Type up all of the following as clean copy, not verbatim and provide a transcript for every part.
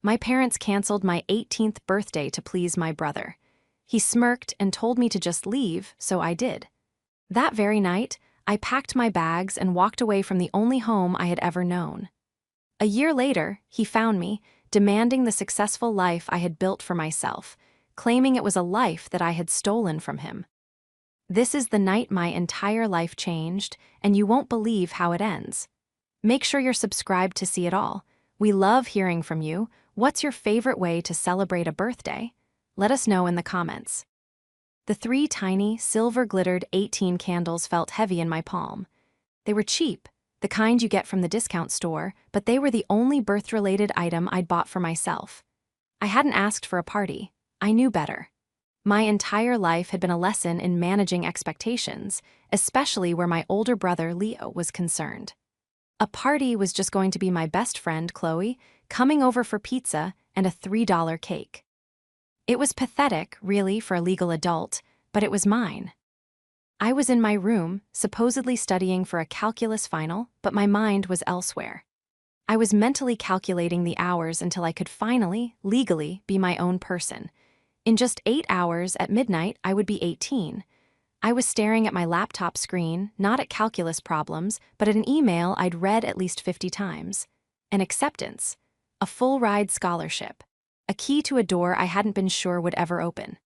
My parents canceled my 18th birthday to please my brother. He smirked and told me to just leave, so I did. That very night, I packed my bags and walked away from the only home I had ever known. A year later, he found me, demanding the successful life I had built for myself, claiming it was a life that I had stolen from him. This is the night my entire life changed, and you won't believe how it ends. Make sure you're subscribed to see it all. We love hearing from you. What's your favorite way to celebrate a birthday? Let us know in the comments. The 3 tiny, silver-glittered 18 candles felt heavy in my palm. They were cheap, the kind you get from the discount store, but they were the only birth-related item I'd bought for myself. I hadn't asked for a party. I knew better. My entire life had been a lesson in managing expectations, especially where my older brother, Leo, was concerned. A party was just going to be my best friend, Chloe, coming over for pizza and a $3 cake. It was pathetic, really, for a legal adult, but it was mine. I was in my room, supposedly studying for a calculus final, but my mind was elsewhere. I was mentally calculating the hours until I could finally, legally, be my own person. In just 8 hours at midnight, I would be 18. I was staring at my laptop screen, not at calculus problems, but at an email I'd read at least 50 times. An acceptance. A full-ride scholarship. A key to a door I hadn't been sure would ever open.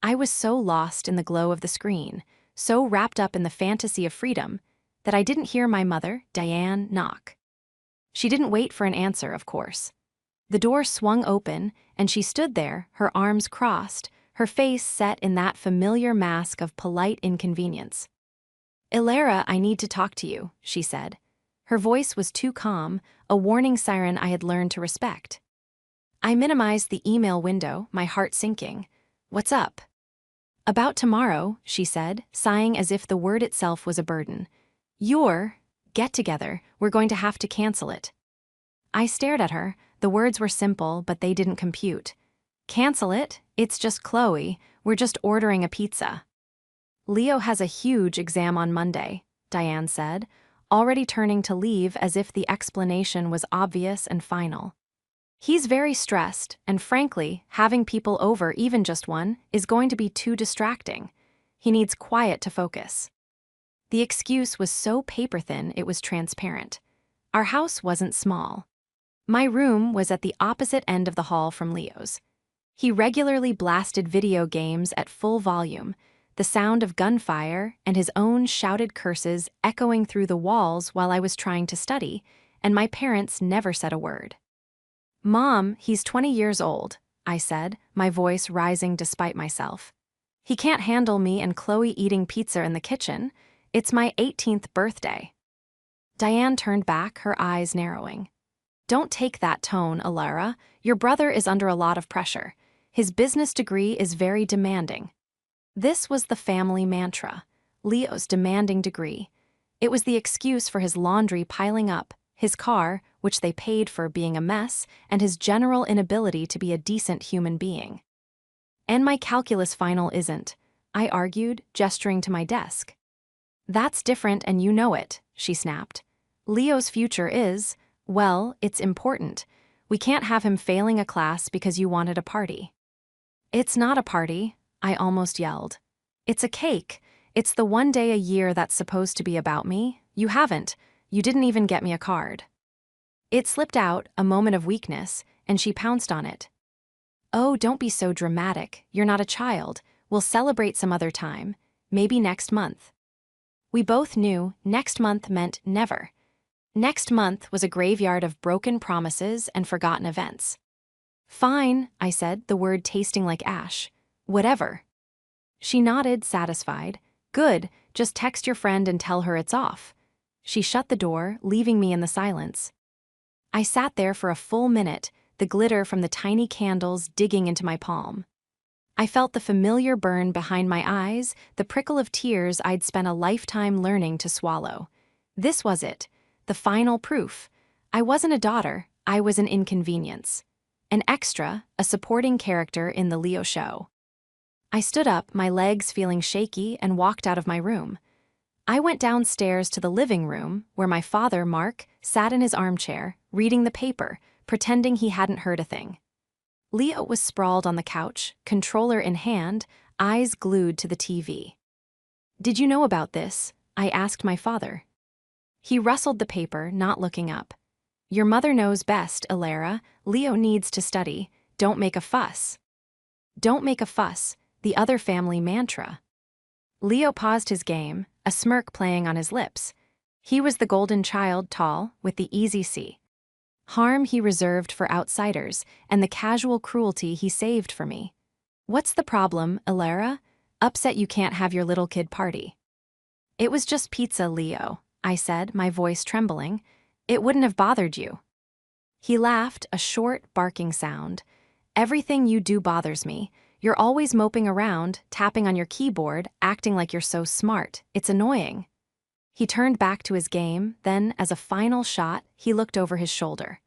I was so lost in the glow of the screen, so wrapped up in the fantasy of freedom, that I didn't hear my mother, Diane, knock. She didn't wait for an answer, of course. The door swung open, and she stood there, her arms crossed, her face set in that familiar mask of polite inconvenience. "Ilara, I need to talk to you," she said. Her voice was too calm, a warning siren I had learned to respect. I minimized the email window, my heart sinking. "What's up?" "About tomorrow," she said, sighing as if the word itself was a burden. "Your get-together, we're going to have to cancel it." I stared at her. The words were simple, but they didn't compute. "Cancel it? It's just Chloe. We're just ordering a pizza." "Leo has a huge exam on Monday," Diane said, already turning to leave as if the explanation was obvious and final. "He's very stressed, and frankly, having people over, even just one, is going to be too distracting. He needs quiet to focus." The excuse was so paper-thin it was transparent. Our house wasn't small. My room was at the opposite end of the hall from Leo's. He regularly blasted video games at full volume, the sound of gunfire and his own shouted curses echoing through the walls while I was trying to study, and my parents never said a word. "Mom, he's 20 years old," I said, my voice rising despite myself. "He can't handle me and Chloe eating pizza in the kitchen. It's my 18th birthday." Diane turned back, her eyes narrowing. "Don't take that tone, Ilara. Your brother is under a lot of pressure. His business degree is very demanding." This was the family mantra, Leo's demanding degree. It was the excuse for his laundry piling up, his car, which they paid for, being a mess, and his general inability to be a decent human being. "And my calculus final isn't," I argued, gesturing to my desk. "That's different and you know it," she snapped. "Leo's future is, well, it's important. We can't have him failing a class because you wanted a party." "It's not a party," I almost yelled. "It's a cake. It's the one day a year that's supposed to be about me. You haven't. You didn't even get me a card." It slipped out, a moment of weakness, and she pounced on it. "Oh, don't be so dramatic. You're not a child. We'll celebrate some other time. Maybe next month." We both knew next month meant never. Next month was a graveyard of broken promises and forgotten events. "Fine," I said, the word tasting like ash. "Whatever." She nodded, satisfied. "Good, just text your friend and tell her it's off." She shut the door, leaving me in the silence. I sat there for a full minute, the glitter from the tiny candles digging into my palm. I felt the familiar burn behind my eyes, the prickle of tears I'd spent a lifetime learning to swallow. This was it, the final proof. I wasn't a daughter, I was an inconvenience. An extra, a supporting character in the Leo show. I stood up, my legs feeling shaky, and walked out of my room. I went downstairs to the living room, where my father, Mark, sat in his armchair, reading the paper, pretending he hadn't heard a thing. Leo was sprawled on the couch, controller in hand, eyes glued to the TV. "Did you know about this?" I asked my father. He rustled the paper, not looking up. "Your mother knows best, Alara. Leo needs to study. Don't make a fuss." Don't make a fuss, the other family mantra. Leo paused his game, a smirk playing on his lips. He was the golden child, tall, with the easy C. Harm he reserved for outsiders, and the casual cruelty he saved for me. "What's the problem, Alara? Upset you can't have your little kid party." "It was just pizza, Leo," I said, my voice trembling. "It wouldn't have bothered you." He laughed, a short, barking sound. "Everything you do bothers me. You're always moping around, tapping on your keyboard, acting like you're so smart. It's annoying." He turned back to his game, then, as a final shot, he looked over his shoulder.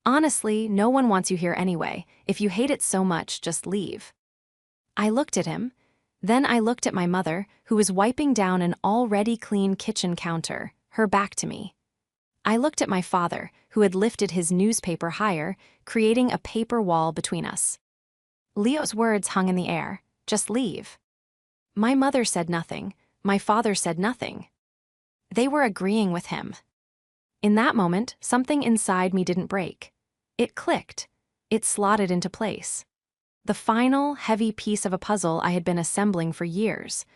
"Honestly, no one wants you here anyway. If you hate it so much, just leave." I looked at him. Then I looked at my mother, who was wiping down an already clean kitchen counter, her back to me. I looked at my father, who had lifted his newspaper higher, creating a paper wall between us. Leo's words hung in the air. "Just leave." My mother said nothing. My father said nothing. They were agreeing with him. In that moment, something inside me didn't break. It clicked. It slotted into place. The final, heavy piece of a puzzle I had been assembling for years.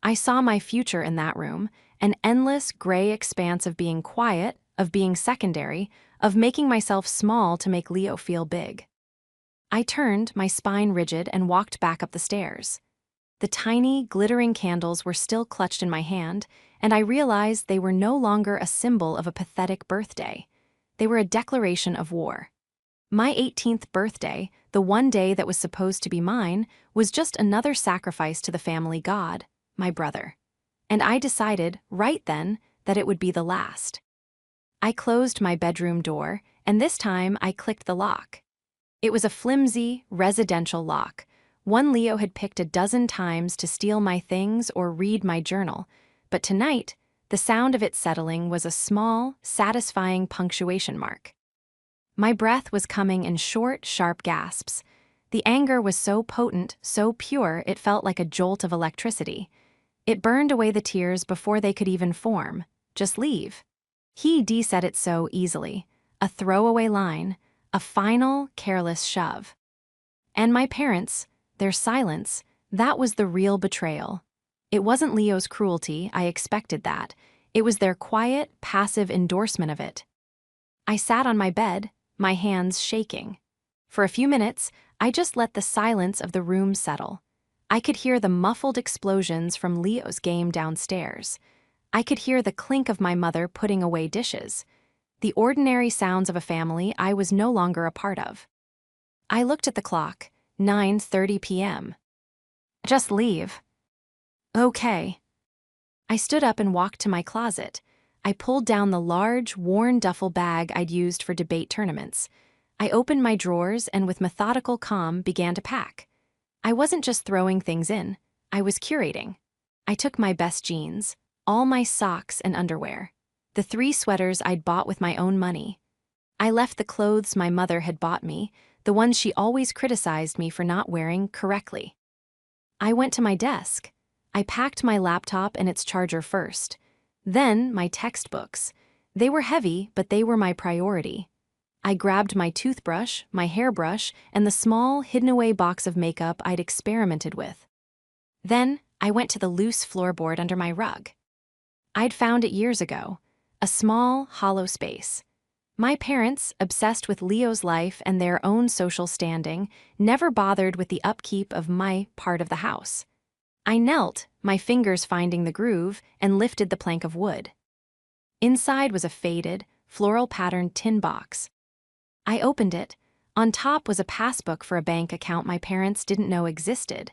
I saw my future in that room, an endless gray expanse of being quiet, of being secondary, of making myself small to make Leo feel big. I turned, my spine rigid, and walked back up the stairs. The tiny, glittering candles were still clutched in my hand, and I realized they were no longer a symbol of a pathetic birthday. They were a declaration of war. My 18th birthday, the one day that was supposed to be mine, was just another sacrifice to the family god, my brother. And I decided, right then, that it would be the last. I closed my bedroom door, and this time I clicked the lock. It was a flimsy, residential lock, one Leo had picked a dozen times to steal my things or read my journal, but tonight, the sound of it settling was a small, satisfying punctuation mark. My breath was coming in short, sharp gasps. The anger was so potent, so pure, it felt like a jolt of electricity. It burned away the tears before they could even form. "Just leave." He said it so easily. A throwaway line, a final, careless shove. And my parents, their silence, that was the real betrayal. It wasn't Leo's cruelty, I expected that. It was their quiet, passive endorsement of it. I sat on my bed, my hands shaking. For a few minutes, I just let the silence of the room settle. I could hear the muffled explosions from Leo's game downstairs. I could hear the clink of my mother putting away dishes. The ordinary sounds of a family I was no longer a part of. I looked at the clock, 9:30 p.m. "Just leave." "Okay." I stood up and walked to my closet. I pulled down the large, worn duffel bag I'd used for debate tournaments. I opened my drawers and with methodical calm began to pack. I wasn't just throwing things in, I was curating. I took my best jeans, all my socks and underwear, the 3 sweaters I'd bought with my own money. I left the clothes my mother had bought me, the ones she always criticized me for not wearing correctly. I went to my desk. I packed my laptop and its charger first. Then my textbooks. They were heavy, but they were my priority. I grabbed my toothbrush, my hairbrush, and the small, hidden-away box of makeup I'd experimented with. Then I went to the loose floorboard under my rug. I'd found it years ago, a small, hollow space. My parents, obsessed with Leo's life and their own social standing, never bothered with the upkeep of my part of the house. I knelt, my fingers finding the groove, and lifted the plank of wood. Inside was a faded, floral-patterned tin box. I opened it. On top was a passbook for a bank account my parents didn't know existed.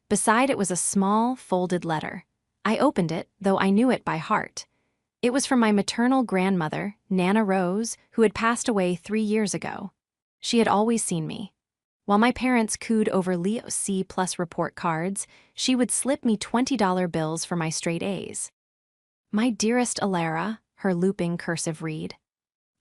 Beside it was a small, folded letter. I opened it, though I knew it by heart. It was from my maternal grandmother, Nana Rose, who had passed away 3 years ago. She had always seen me. While my parents cooed over Leo's C+ report cards, she would slip me $20 bills for my straight A's. "My dearest Alara," her looping cursive read,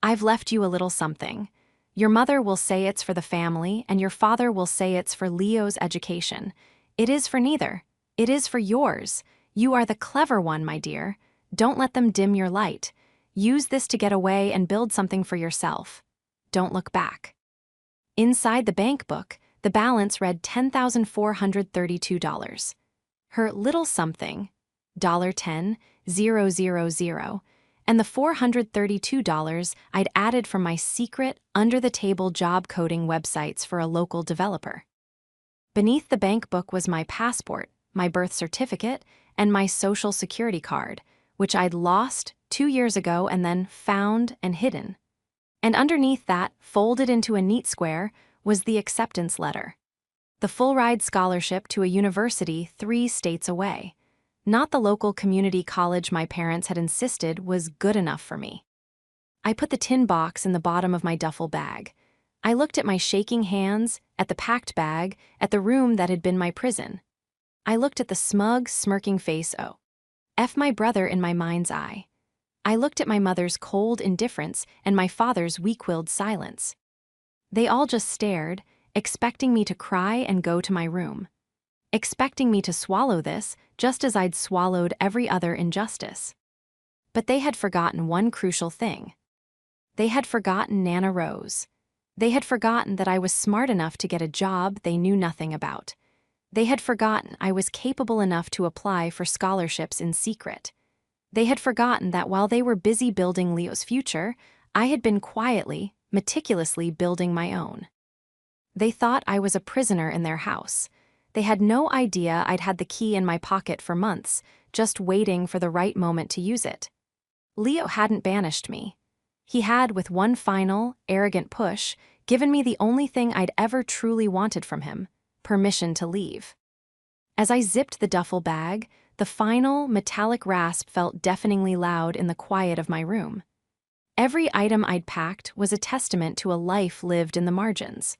"I've left you a little something. Your mother will say it's for the family, and your father will say it's for Leo's education. It is for neither. It is for yours. You are the clever one, my dear. Don't let them dim your light. Use this to get away and build something for yourself. Don't look back. Inside the bank book, the balance read $10,432. Her little something, $10,000, and the $432 I'd added from my secret, under-the-table job coding websites for a local developer. Beneath the bank book was my passport, my birth certificate, and my social security card, which I'd lost 2 years ago and then found and hidden. And underneath that, folded into a neat square, was the acceptance letter. The full-ride scholarship to a university 3 states away. Not the local community college my parents had insisted was good enough for me. I put the tin box in the bottom of my duffel bag. I looked at my shaking hands, at the packed bag, at the room that had been my prison. I looked at the smug, smirking face F my brother in my mind's eye. I looked at my mother's cold indifference and my father's weak-willed silence. They all just stared, expecting me to cry and go to my room. Expecting me to swallow this, just as I'd swallowed every other injustice. But they had forgotten one crucial thing. They had forgotten Nana Rose. They had forgotten that I was smart enough to get a job they knew nothing about. They had forgotten I was capable enough to apply for scholarships in secret. They had forgotten that while they were busy building Leo's future, I had been quietly, meticulously building my own. They thought I was a prisoner in their house. They had no idea I'd had the key in my pocket for months, just waiting for the right moment to use it. Leo hadn't banished me. He had, with one final, arrogant push, given me the only thing I'd ever truly wanted from him: permission to leave. As I zipped the duffel bag, the final, metallic rasp felt deafeningly loud in the quiet of my room. Every item I'd packed was a testament to a life lived in the margins.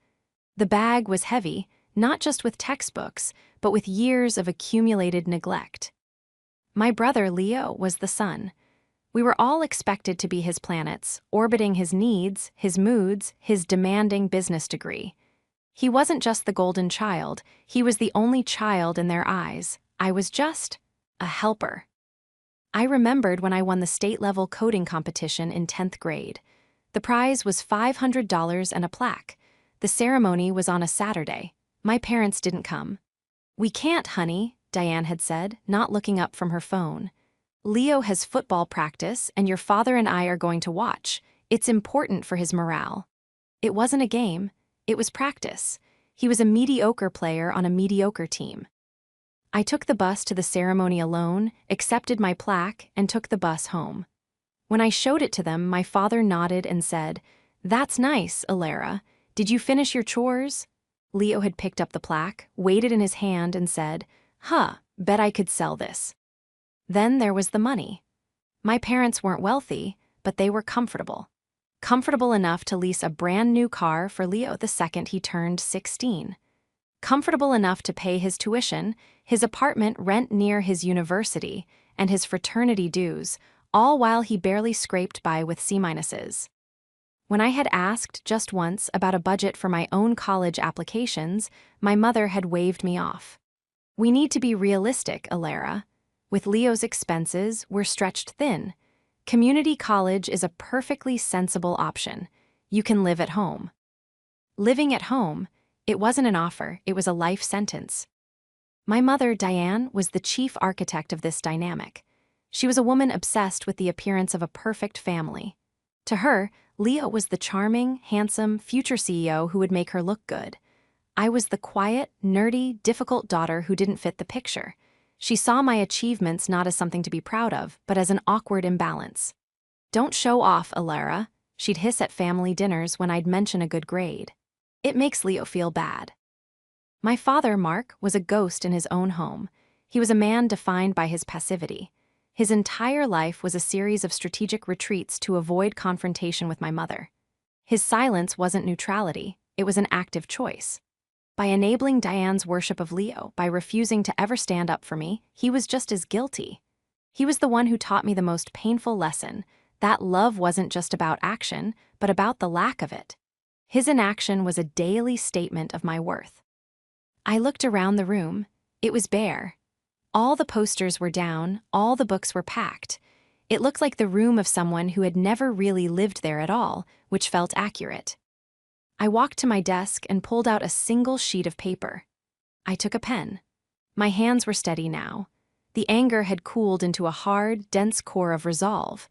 The bag was heavy, not just with textbooks, but with years of accumulated neglect. My brother Leo was the sun. We were all expected to be his planets, orbiting his needs, his moods, his demanding business degree. He wasn't just the golden child, he was the only child in their eyes. I was just a helper. I remembered when I won the state-level coding competition in 10th grade. The prize was $500 and a plaque. The ceremony was on a Saturday. My parents didn't come. "We can't, honey," Diane had said, not looking up from her phone. "Leo has football practice, and your father and I are going to watch. It's important for his morale." It wasn't a game. It was practice. He was a mediocre player on a mediocre team. I took the bus to the ceremony alone, accepted my plaque, and took the bus home. When I showed it to them, my father nodded and said, "That's nice, Alara. Did you finish your chores?" Leo had picked up the plaque, weighed it in his hand, and said, Bet I could sell this." Then there was the money. My parents weren't wealthy, but they were comfortable. Comfortable enough to lease a brand new car for Leo the second he turned 16. Comfortable enough to pay his tuition, his apartment rent near his university, and his fraternity dues, all while he barely scraped by with C-minuses. When I had asked just once about a budget for my own college applications, my mother had waved me off. "We need to be realistic, Alara. With Leo's expenses, we're stretched thin. Community college is a perfectly sensible option. You can live at home." Living at home, it wasn't an offer, it was a life sentence. My mother, Diane, was the chief architect of this dynamic. She was a woman obsessed with the appearance of a perfect family. To her, Leo was the charming, handsome, future CEO who would make her look good. I was the quiet, nerdy, difficult daughter who didn't fit the picture. She saw my achievements not as something to be proud of, but as an awkward imbalance. "Don't show off, Alara," she'd hiss at family dinners when I'd mention a good grade. "It makes Leo feel bad." My father, Mark, was a ghost in his own home. He was a man defined by his passivity. His entire life was a series of strategic retreats to avoid confrontation with my mother. His silence wasn't neutrality, it was an active choice. By enabling Diane's worship of Leo, by refusing to ever stand up for me, he was just as guilty. He was the one who taught me the most painful lesson, that love wasn't just about action, but about the lack of it. His inaction was a daily statement of my worth. I looked around the room. It was bare. All the posters were down, all the books were packed. It looked like the room of someone who had never really lived there at all, which felt accurate. I walked to my desk and pulled out a single sheet of paper. I took a pen. My hands were steady now. The anger had cooled into a hard, dense core of resolve.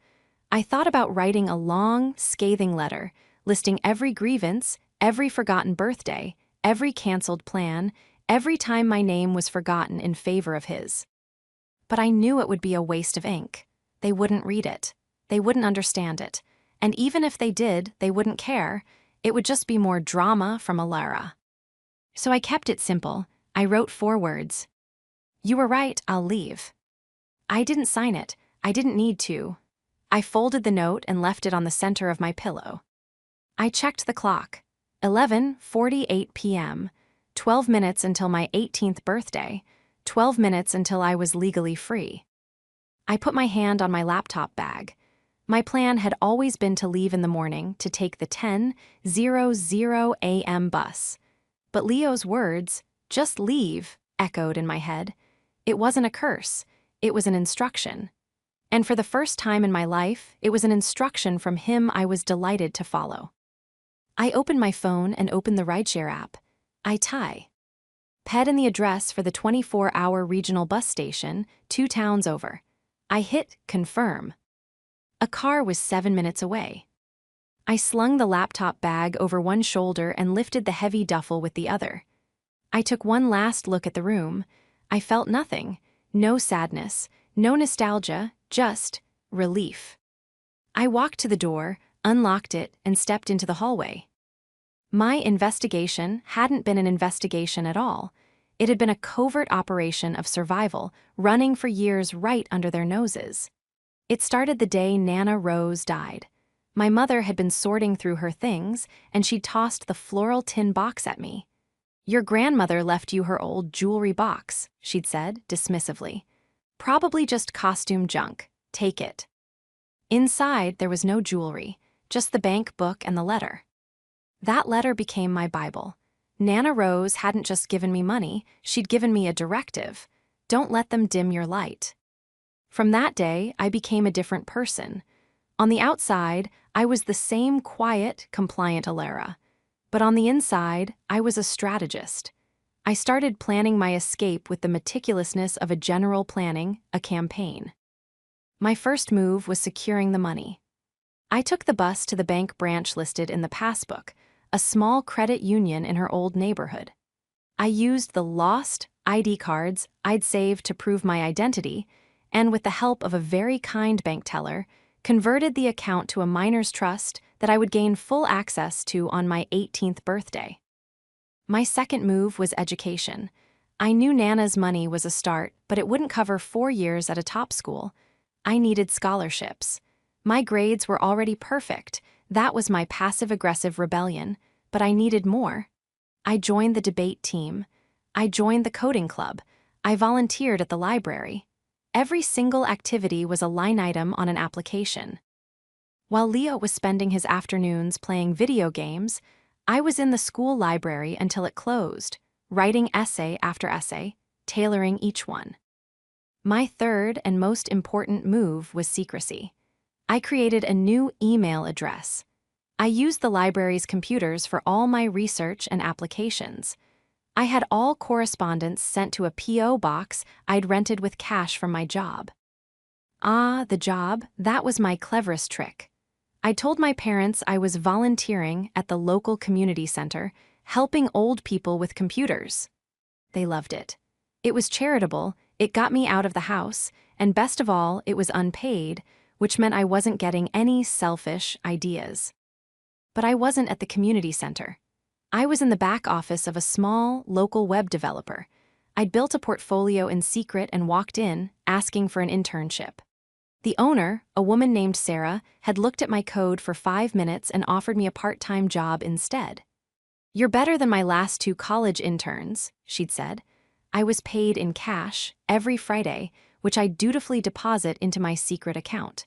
I thought about writing a long, scathing letter, listing every grievance, every forgotten birthday, every canceled plan, every time my name was forgotten in favor of his. But I knew it would be a waste of ink. They wouldn't read it. They wouldn't understand it. And even if they did, they wouldn't care. It would just be more drama from Alara. So I kept it simple. I wrote 4 words. You were right, I'll leave. I didn't sign it. I didn't need to. I folded the note and left it on the center of my pillow. I checked the clock. 11:48 p.m. 12 minutes until my 18th birthday. 12 minutes until I was legally free. I put my hand on my laptop bag. My plan had always been to leave in the morning to take the 10:00 a.m. bus. But Leo's words, "Just leave," echoed in my head. It wasn't a curse. It was an instruction. And for the first time in my life, it was an instruction from him I was delighted to follow. I opened my phone and opened the rideshare app. I Ped in the address for the 24-hour regional bus station, 2 towns over. I hit confirm. A car was 7 minutes away. I slung the laptop bag over one shoulder and lifted the heavy duffel with the other. I took one last look at the room. I felt nothing. No sadness, no nostalgia, just relief. I walked to the door, unlocked it, and stepped into the hallway. My investigation hadn't been an investigation at all. It had been a covert operation of survival, running for years right under their noses. It started the day Nana Rose died. My mother had been sorting through her things, and she tossed the floral tin box at me. Your grandmother left you her old jewelry box, she'd said, dismissively. Probably just costume junk. Take it. Inside, there was no jewelry, just the bank book and the letter. That letter became my Bible. Nana Rose hadn't just given me money, she'd given me a directive. Don't let them dim your light. From that day, I became a different person. On the outside, I was the same quiet, compliant Alara. But on the inside, I was a strategist. I started planning my escape with the meticulousness of a general planning a campaign. My first move was securing the money. I took the bus to the bank branch listed in the passbook, a small credit union in her old neighborhood. I used the lost ID cards I'd saved to prove my identity, and with the help of a very kind bank teller, converted the account to a minor's trust that I would gain full access to on my 18th birthday. My second move was education. I knew Nana's money was a start, but it wouldn't cover 4 years at a top school. I needed scholarships. My grades were already perfect. That was my passive-aggressive rebellion, but I needed more. I joined the debate team. I joined the coding club. I volunteered at the library. Every single activity was a line item on an application. While Leo was spending his afternoons playing video games, I was in the school library until it closed, writing essay after essay, tailoring each one. My third and most important move was secrecy. I created a new email address. I used the library's computers for all my research and applications. I had all correspondence sent to a P.O. box I'd rented with cash from my job. The job, that was my cleverest trick. I told my parents I was volunteering at the local community center, helping old people with computers. They loved it. It was charitable, it got me out of the house, and best of all, it was unpaid, which meant I wasn't getting any selfish ideas. But I wasn't at the community center. I was in the back office of a small, local web developer. I'd built a portfolio in secret and walked in, asking for an internship. The owner, a woman named Sarah, had looked at my code for 5 minutes and offered me a part-time job instead. You're better than my last 2 college interns, she'd said. I was paid in cash every Friday, which I dutifully deposit into my secret account.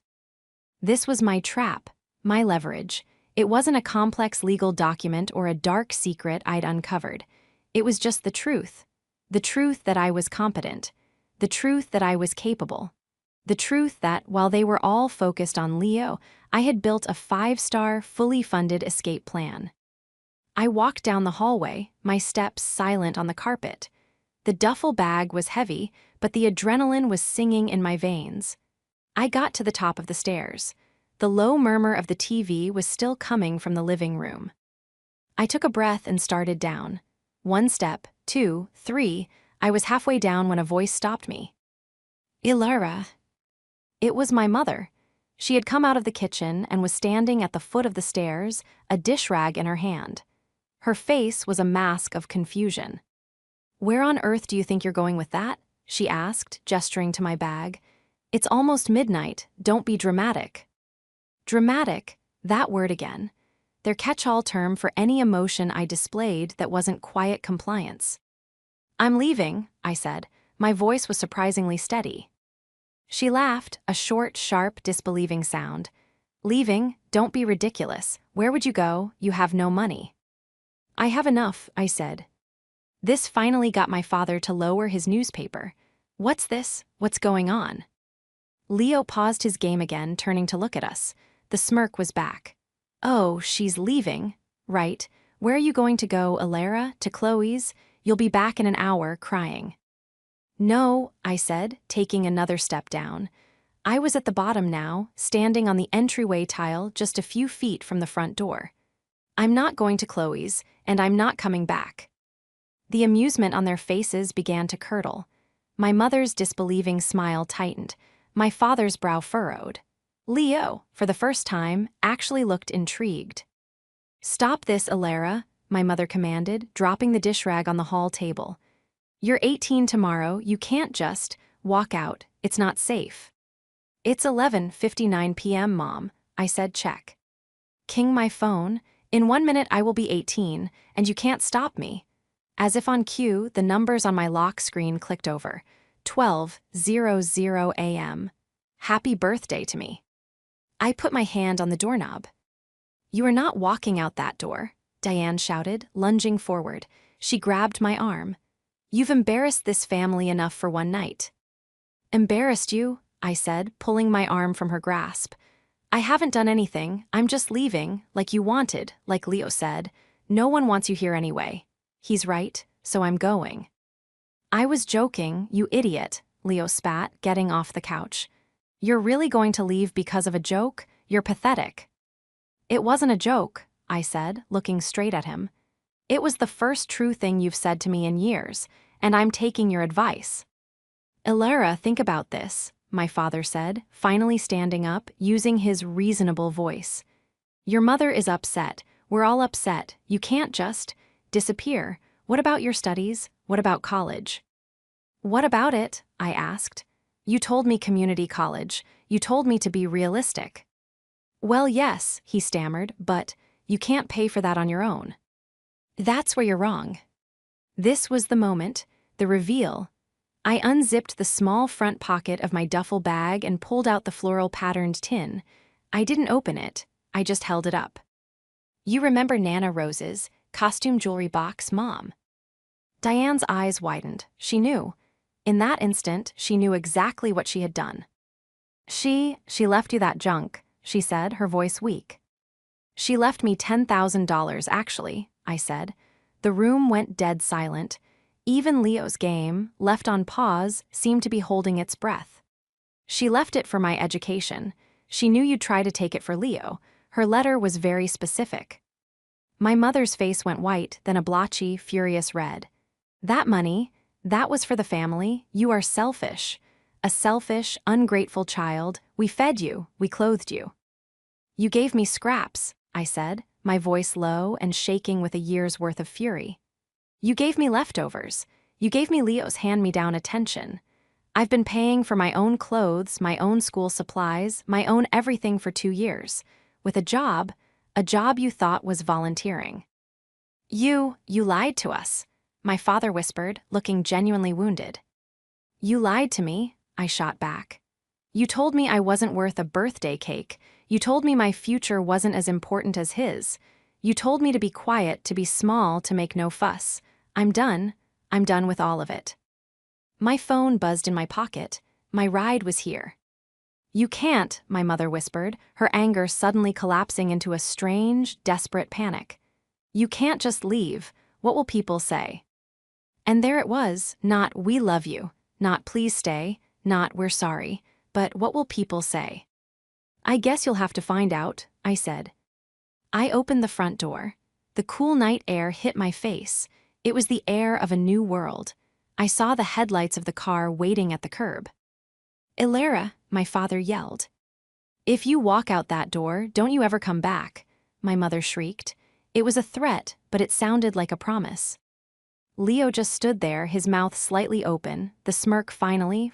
This was my trap, my leverage. It wasn't a complex legal document or a dark secret I'd uncovered. It was just the truth. The truth that I was competent. The truth that I was capable. The truth that, while they were all focused on Leo, I had built a 5-star, fully funded escape plan. I walked down the hallway, my steps silent on the carpet. The duffel bag was heavy, but the adrenaline was singing in my veins. I got to the top of the stairs. The low murmur of the TV was still coming from the living room. I took a breath and started down. 1 step, 2, 3, I was halfway down when a voice stopped me. "Ilara." It was my mother. She had come out of the kitchen and was standing at the foot of the stairs, a dish rag in her hand. Her face was a mask of confusion. "Where on earth do you think you're going with that?" she asked, gesturing to my bag. "It's almost midnight. Don't be dramatic." Dramatic, that word again. Their catch-all term for any emotion I displayed that wasn't quiet compliance. "I'm leaving," I said. My voice was surprisingly steady. She laughed, a short, sharp, disbelieving sound. "Leaving? Don't be ridiculous. Where would you go? You have no money." "I have enough," I said. This finally got my father to lower his newspaper. "What's this? What's going on?" Leo paused his game again, turning to look at us. The smirk was back. "Oh, she's leaving. Right. Where are you going to go, Ilara? To Chloe's? You'll be back in an hour, crying." "No," I said, taking another step down. I was at the bottom now, standing on the entryway tile just a few feet from the front door. "I'm not going to Chloe's, and I'm not coming back." The amusement on their faces began to curdle. My mother's disbelieving smile tightened. My father's brow furrowed. Leo, for the first time, actually looked intrigued. "Stop this, Ilara," my mother commanded, dropping the dish rag on the hall table. "You're 18 tomorrow, you can't just walk out. It's not safe." "It's 11:59 p.m., Mom," I said, check. King my phone. "In 1 minute I will be 18, and you can't stop me." As if on cue, the numbers on my lock screen clicked over. 12:00 a.m. Happy birthday to me. I put my hand on the doorknob. "You are not walking out that door," Diane shouted, lunging forward. She grabbed my arm. "You've embarrassed this family enough for one night." "Embarrassed you?" I said, pulling my arm from her grasp. "I haven't done anything. I'm just leaving, like you wanted, like Leo said. No one wants you here anyway. He's right, so I'm going." "I was joking, you idiot," Leo spat, getting off the couch. "You're really going to leave because of a joke? You're pathetic." "It wasn't a joke," I said, looking straight at him. "It was the first true thing you've said to me in years, and I'm taking your advice." "Ilara, think about this," my father said, finally standing up, using his reasonable voice. "Your mother is upset. We're all upset. You can't just disappear. What about your studies? What about college?" "What about it?" I asked. "You told me community college. You told me to be realistic." "Well, yes," he stammered, "but you can't pay for that on your own." "That's where you're wrong." This was the moment, the reveal. I unzipped the small front pocket of my duffel bag and pulled out the floral-patterned tin. I didn't open it, I just held it up. "You remember Nana Rose's costume jewelry box, Mom?" Diane's eyes widened. She knew. In that instant, she knew exactly what she had done. She left you that junk," she said, her voice weak. "She left me $10,000, actually," I said. The room went dead silent. Even Leo's game, left on pause, seemed to be holding its breath. "She left it for my education. She knew you'd try to take it for Leo. Her letter was very specific." My mother's face went white, then a blotchy, furious red. "That money, that was for the family. You are selfish. A selfish, ungrateful child. We fed you, we clothed you." "You gave me scraps," I said, my voice low and shaking with a year's worth of fury. "You gave me leftovers. You gave me Leo's hand-me-down attention. I've been paying for my own clothes, my own school supplies, my own everything for 2 years. With a job you thought was volunteering." You lied to us," my father whispered, looking genuinely wounded. "You lied to me," I shot back. You told me I wasn't worth a birthday cake. You told me my future wasn't as important as his. You told me to be quiet, to be small, to make no fuss. I'm done. I'm done with all of it. My phone buzzed in my pocket. My ride was here. You can't, my mother whispered, her anger suddenly collapsing into a strange, desperate panic. You can't just leave. What will people say? And there it was, not "we love you," not "please stay," not "we're sorry," but "what will people say?" I guess you'll have to find out, I said. I opened the front door. The cool night air hit my face. It was the air of a new world. I saw the headlights of the car waiting at the curb. "Ilara," my father yelled. "If you walk out that door, don't you ever come back," my mother shrieked. It was a threat, but it sounded like a promise. Leo just stood there, his mouth slightly open, the smirk finally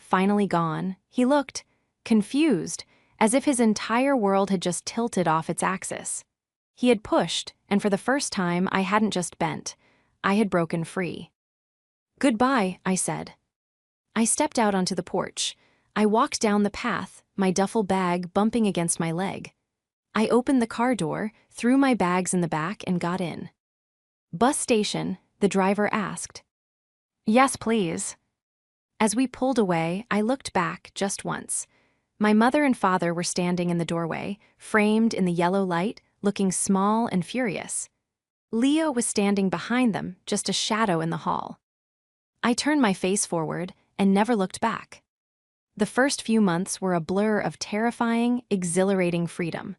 gone. He looked confused, as if his entire world had just tilted off its axis. He had pushed, and for the first time, I hadn't just bent. I had broken free. "Goodbye," I said. I stepped out onto the porch. I walked down the path, my duffel bag bumping against my leg. I opened the car door, threw my bags in the back, and got in. "Bus station?" the driver asked. "Yes, please." As we pulled away, I looked back just once. My mother and father were standing in the doorway, framed in the yellow light, looking small and furious. Leo was standing behind them, just a shadow in the hall. I turned my face forward and never looked back. The first few months were a blur of terrifying, exhilarating freedom.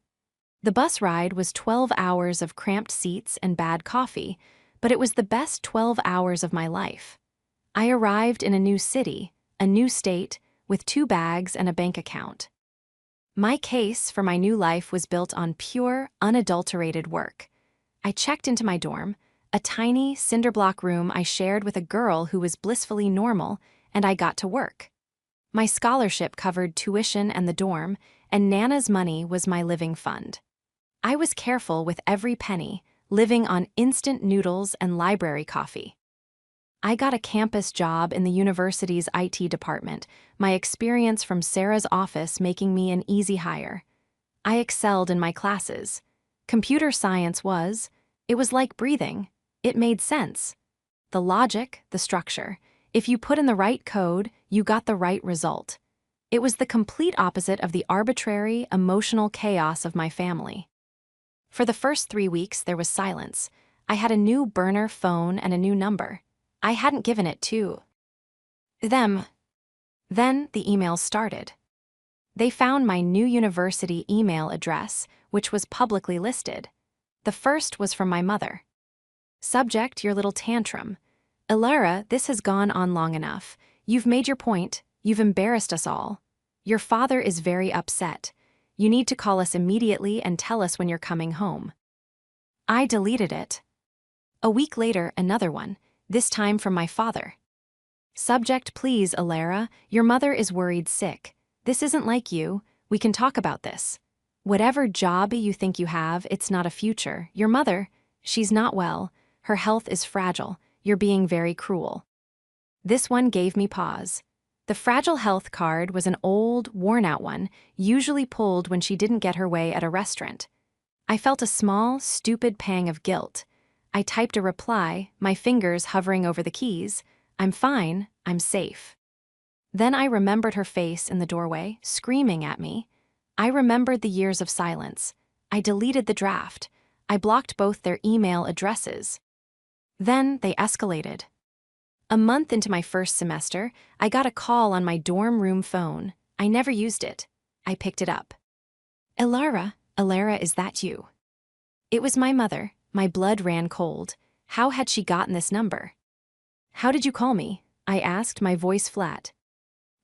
The bus ride was 12 hours of cramped seats and bad coffee, but it was the best 12 hours of my life. I arrived in a new city, a new state, with 2 bags and a bank account. My case for my new life was built on pure, unadulterated work. I checked into my dorm, a tiny, cinder-block room I shared with a girl who was blissfully normal, and I got to work. My scholarship covered tuition and the dorm, and Nana's money was my living fund. I was careful with every penny, living on instant noodles and library coffee. I got a campus job in the university's IT department, my experience from Sarah's office making me an easy hire. I excelled in my classes. Computer science it was like breathing. It made sense. The logic, the structure. If you put in the right code, you got the right result. It was the complete opposite of the arbitrary, emotional chaos of my family. For the first 3 weeks, there was silence. I had a new burner phone and a new number. I hadn't given it to them. Then the emails started. They found my new university email address, which was publicly listed. The first was from my mother. "Subject, your little tantrum. Ilara, this has gone on long enough. You've made your point. You've embarrassed us all. Your father is very upset. You need to call us immediately and tell us when you're coming home." I deleted it. A week later, another one, this time from my father. "Subject, please, Ilara. Your mother is worried sick. This isn't like you. We can talk about this. Whatever job you think you have, it's not a future. Your mother, she's not well. Her health is fragile. You're being very cruel." This one gave me pause. The fragile health card was an old, worn-out one, usually pulled when she didn't get her way at a restaurant. I felt a small, stupid pang of guilt. I typed a reply, my fingers hovering over the keys. "I'm fine, I'm safe." Then I remembered her face in the doorway, screaming at me. I remembered the years of silence. I deleted the draft. I blocked both their email addresses. Then they escalated. A month into my first semester, I got a call on my dorm room phone. I never used it. I picked it up. "Ilara, is that you?" It was my mother. My blood ran cold. How had she gotten this number? "How did you call me?" I asked, my voice flat.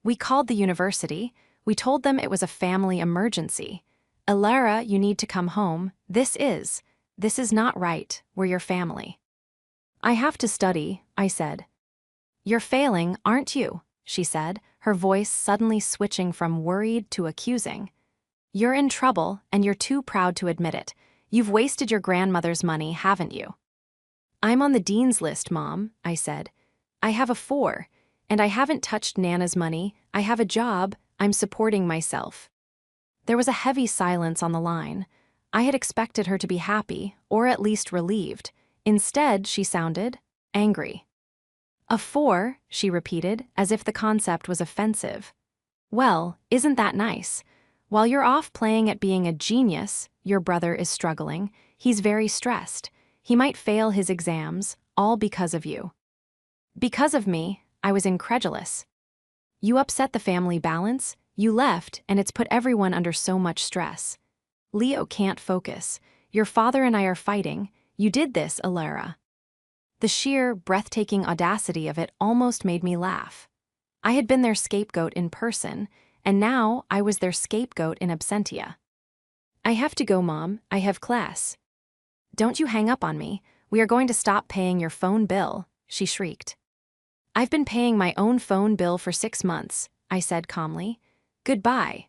"We called the university. We told them it was a family emergency. Ilara, you need to come home. This is not right. We're your family." "I have to study," I said. "You're failing, aren't you?" she said, her voice suddenly switching from worried to accusing. "You're in trouble, and you're too proud to admit it. You've wasted your grandmother's money, haven't you?" "I'm on the dean's list, Mom," I said. "I have a 4, and I haven't touched Nana's money. I have a job. I'm supporting myself. There was a heavy silence on the line. I had expected her to be happy, or at least relieved. Instead, she sounded angry. A 4, she repeated, as if the concept was offensive. Well, isn't that nice? While you're off playing at being a genius, your brother is struggling. He's very stressed. He might fail his exams, all because of you. Because of me, I was incredulous. You upset the family balance, you left, and it's put everyone under so much stress. Leo can't focus. Your father and I are fighting. You did this, Alara. The sheer, breathtaking audacity of it almost made me laugh. I had been their scapegoat in person, and now I was their scapegoat in absentia. I have to go, Mom. I have class. Don't you hang up on me. We are going to stop paying your phone bill, she shrieked. I've been paying my own phone bill for 6 months, I said calmly. Goodbye.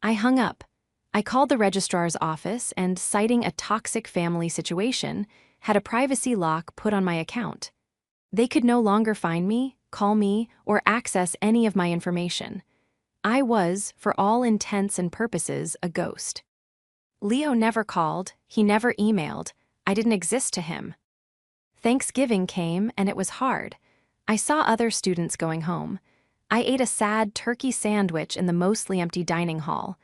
I hung up. I called the registrar's office and, citing a toxic family situation, had a privacy lock put on my account. They could no longer find me, call me, or access any of my information. I was, for all intents and purposes, a ghost. Leo never called, he never emailed, I didn't exist to him. Thanksgiving came and it was hard. I saw other students going home. I ate a sad turkey sandwich in the mostly empty dining hall.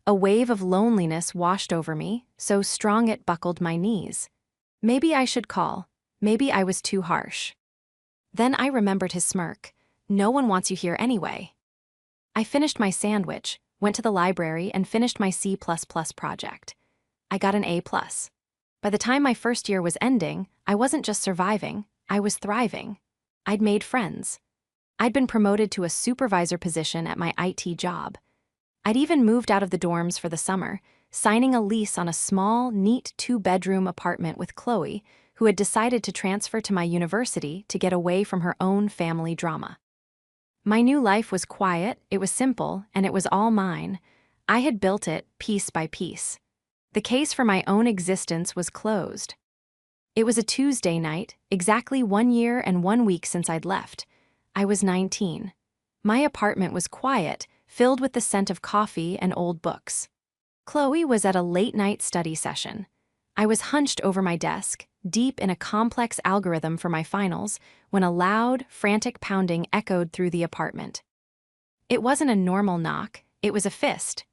A wave of loneliness washed over me, so strong it buckled my knees. Maybe I should call. Maybe I was too harsh. Then I remembered his smirk. No one wants you here anyway. I finished my sandwich, went to the library, and finished my C++ project. I got an A+. By the time my first year was ending, I wasn't just surviving, I was thriving. I'd made friends. I'd been promoted to a supervisor position at my IT job. I'd even moved out of the dorms for the summer, signing a lease on a small, neat 2-bedroom apartment with Chloe, who had decided to transfer to my university to get away from her own family drama. My new life was quiet, it was simple, and it was all mine. I had built it piece by piece. The case for my own existence was closed. It was a Tuesday night, exactly 1 year and 1 week since I'd left. I was 19. My apartment was quiet, filled with the scent of coffee and old books. Chloe was at a late-night study session. I was hunched over my desk, deep in a complex algorithm for my finals, when a loud, frantic pounding echoed through the apartment. It wasn't a normal knock, it was a fist.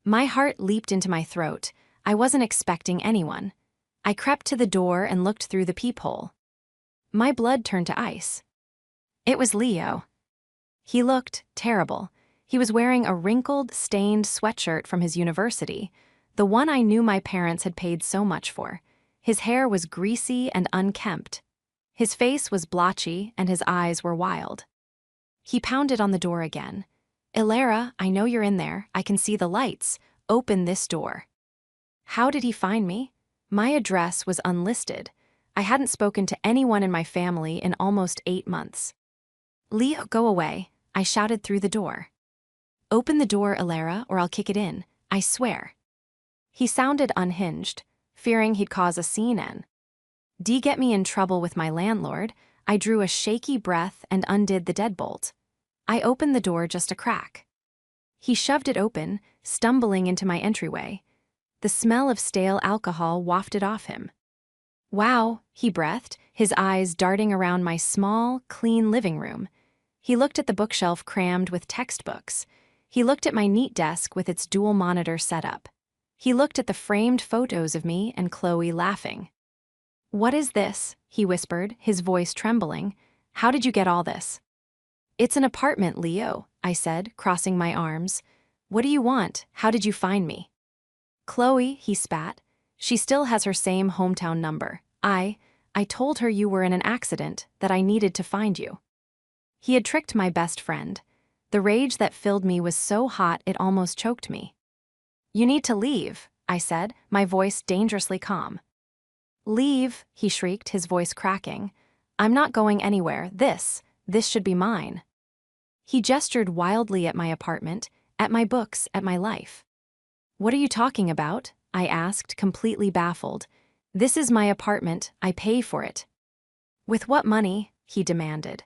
My heart leaped into my throat. I wasn't expecting anyone. I crept to the door and looked through the peephole. My blood turned to ice. It was Leo. He looked terrible. He was wearing a wrinkled, stained sweatshirt from his university, the one I knew my parents had paid so much for. His hair was greasy and unkempt. His face was blotchy and his eyes were wild. He pounded on the door again. Ilara, I know you're in there. I can see the lights. Open this door. How did he find me? My address was unlisted. I hadn't spoken to anyone in my family in almost 8 months. Leo, go away, I shouted through the door. Open the door, Ilara, or I'll kick it in, I swear. He sounded unhinged, fearing he'd cause a scene and get me in trouble with my landlord. I drew a shaky breath and undid the deadbolt. I opened the door just a crack. He shoved it open, stumbling into my entryway. The smell of stale alcohol wafted off him. Wow, he breathed, his eyes darting around my small, clean living room. He looked at the bookshelf crammed with textbooks. He looked at my neat desk with its dual monitor setup. He looked at the framed photos of me and Chloe laughing. What is this? He whispered, his voice trembling. How did you get all this? It's an apartment, Leo, I said, crossing my arms. What do you want? How did you find me? Chloe, he spat. She still has her same hometown number. I told her you were in an accident, that I needed to find you. He had tricked my best friend. The rage that filled me was so hot it almost choked me. You need to leave, I said, my voice dangerously calm. Leave, he shrieked, his voice cracking. I'm not going anywhere. This should be mine. He gestured wildly at my apartment, at my books, at my life. What are you talking about? I asked, completely baffled. This is my apartment. I pay for it. With what money? He demanded.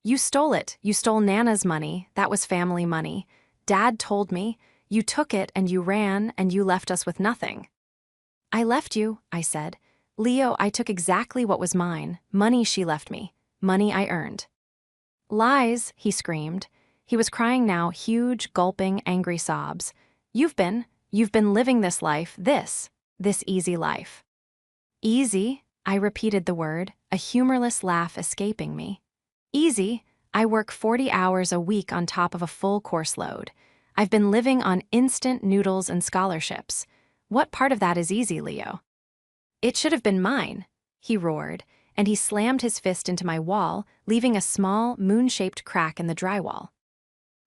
You stole it. You stole Nana's money. That was family money. Dad told me. You took it and you ran and you left us with nothing. I left you, I said. Leo, I took exactly what was mine. Money she left me. Money I earned. Lies, he screamed. He was crying now, huge, gulping, angry sobs. You've been living this life, this easy life. Easy, I repeated the word, a humorless laugh escaping me. Easy, I work 40 hours a week on top of a full course load. I've been living on instant noodles and scholarships. What part of that is easy, Leo? It should have been mine, he roared, and he slammed his fist into my wall, leaving a small, moon-shaped crack in the drywall.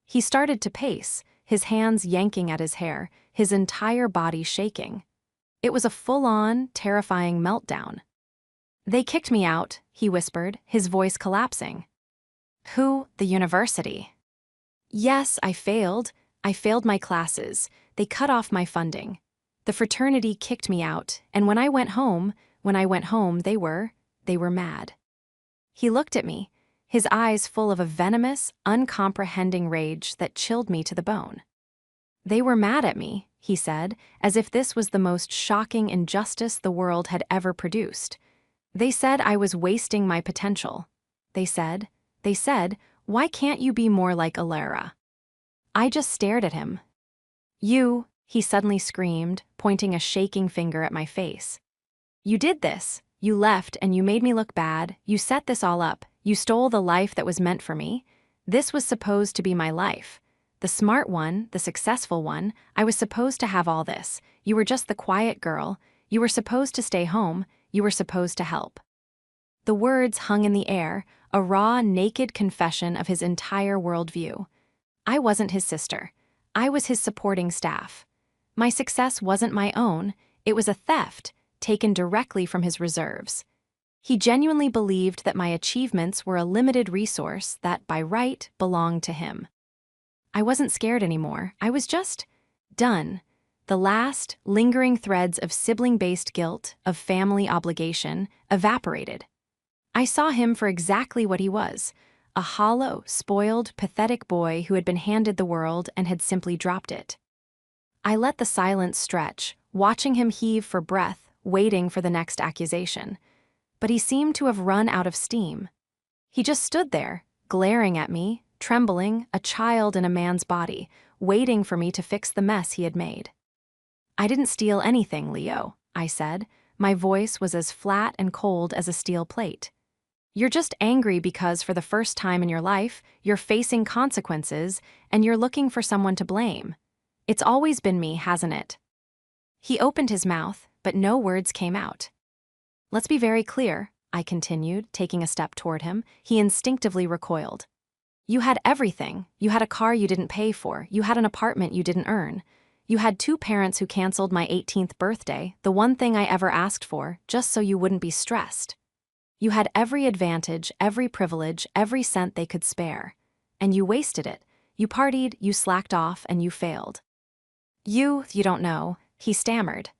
He started to pace, his hands yanking at his hair, his entire body shaking. It was a full-on, terrifying meltdown. They kicked me out, he whispered, his voice collapsing. Who? The university. Yes, I failed. I failed my classes. They cut off my funding. The fraternity kicked me out, and when I went home, they were mad. He looked at me, his eyes full of a venomous, uncomprehending rage that chilled me to the bone. They were mad at me, he said, as if this was the most shocking injustice the world had ever produced. They said I was wasting my potential. They said, why can't you be more like Alara? I just stared at him. You, he suddenly screamed, pointing a shaking finger at my face. You did this. You left and you made me look bad. You set this all up. You stole the life that was meant for me. This was supposed to be my life. The smart one, the successful one, I was supposed to have all this. You were just the quiet girl. You were supposed to stay home. You were supposed to help. The words hung in the air, a raw, naked confession of his entire worldview. I wasn't his sister. I was his supporting staff. My success wasn't my own. It was a theft, taken directly from his reserves. He genuinely believed that my achievements were a limited resource that, by right, belonged to him. I wasn't scared anymore. I was just done. The last, lingering threads of sibling-based guilt, of family obligation, evaporated. I saw him for exactly what he was, a hollow, spoiled, pathetic boy who had been handed the world and had simply dropped it. I let the silence stretch, watching him heave for breath, waiting for the next accusation. But he seemed to have run out of steam. He just stood there, glaring at me, trembling, a child in a man's body, waiting for me to fix the mess he had made. I didn't steal anything, Leo, I said. My voice was as flat and cold as a steel plate. You're just angry because, for the first time in your life, you're facing consequences and you're looking for someone to blame. It's always been me, hasn't it? He opened his mouth, but no words came out. Let's be very clear, I continued, taking a step toward him. He instinctively recoiled. You had everything. You had a car you didn't pay for. You had an apartment you didn't earn. You had 2 parents who canceled my 18th birthday, the one thing I ever asked for, just so you wouldn't be stressed. You had every advantage, every privilege, every cent they could spare. And you wasted it. You partied, you slacked off, and you failed. You don't know, he stammered.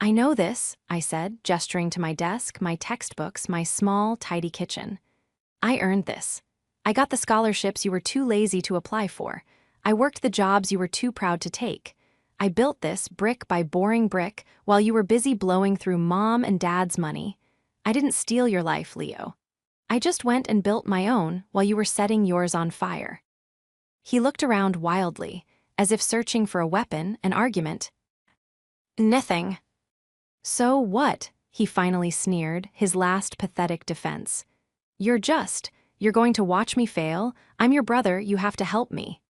I know this, I said, gesturing to my desk, my textbooks, my small, tidy kitchen. I earned this. I got the scholarships you were too lazy to apply for. I worked the jobs you were too proud to take. I built this brick by boring brick while you were busy blowing through Mom and Dad's money. I didn't steal your life, Leo. I just went and built my own while you were setting yours on fire. He looked around wildly, as if searching for a weapon, an argument. Nothing. So what? He finally sneered, his last pathetic defense. You're going to watch me fail? I'm your brother, you have to help me.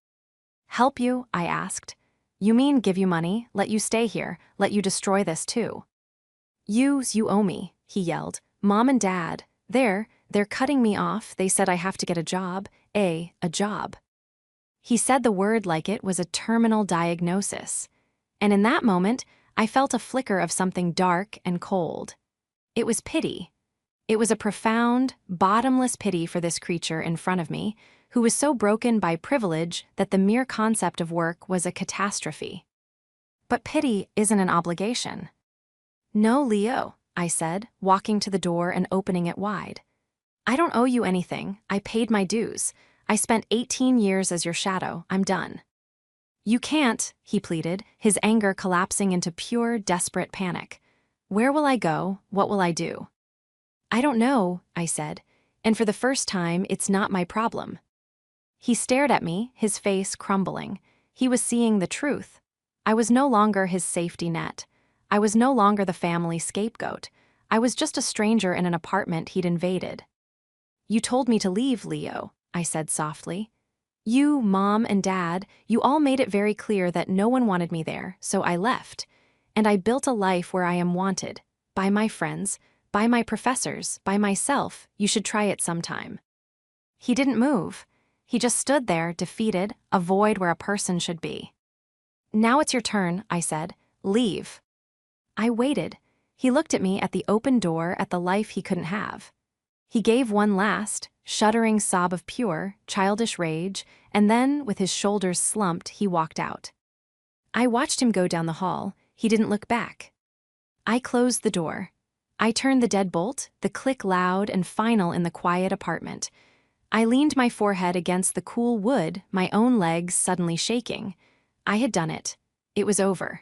Help you? I asked. You mean give you money, let you stay here, let you destroy this too? You owe me, he yelled. Mom and Dad, they're cutting me off. They said I have to get a job, a job. He said the word like it was a terminal diagnosis. And in that moment, I felt a flicker of something dark and cold. It was pity. It was a profound, bottomless pity for this creature in front of me, who was so broken by privilege that the mere concept of work was a catastrophe. But pity isn't an obligation. No, Leo, I said, walking to the door and opening it wide. I don't owe you anything. I paid my dues. I spent 18 years as your shadow. I'm done. You can't, he pleaded, his anger collapsing into pure, desperate panic. Where will I go? What will I do? I don't know, I said, and for the first time, it's not my problem. He stared at me, his face crumbling. He was seeing the truth. I was no longer his safety net. I was no longer the family scapegoat. I was just a stranger in an apartment he'd invaded. You told me to leave, Leo, I said softly. You, Mom, and Dad, you all made it very clear that no one wanted me there, so I left. And I built a life where I am wanted. By my friends, by my professors, by myself. You should try it sometime. He didn't move. He just stood there, defeated, a void where a person should be. Now it's your turn, I said. Leave. I waited. He looked at me at the open door at the life he couldn't have. He gave one last, shuddering sob of pure, childish rage, and then, with his shoulders slumped, he walked out. I watched him go down the hall. He didn't look back. I closed the door. I turned the deadbolt, the click loud and final in the quiet apartment. I leaned my forehead against the cool wood, my own legs suddenly shaking. I had done it. It was over.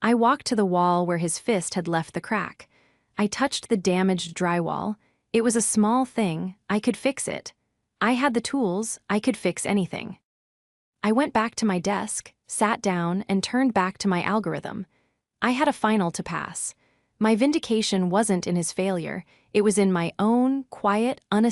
I walked to the wall where his fist had left the crack. I touched the damaged drywall. It was a small thing. I could fix it. I had the tools. I could fix anything. I went back to my desk, sat down, and turned back to my algorithm. I had a final to pass. My vindication wasn't in his failure. It was in my own, quiet, unassuming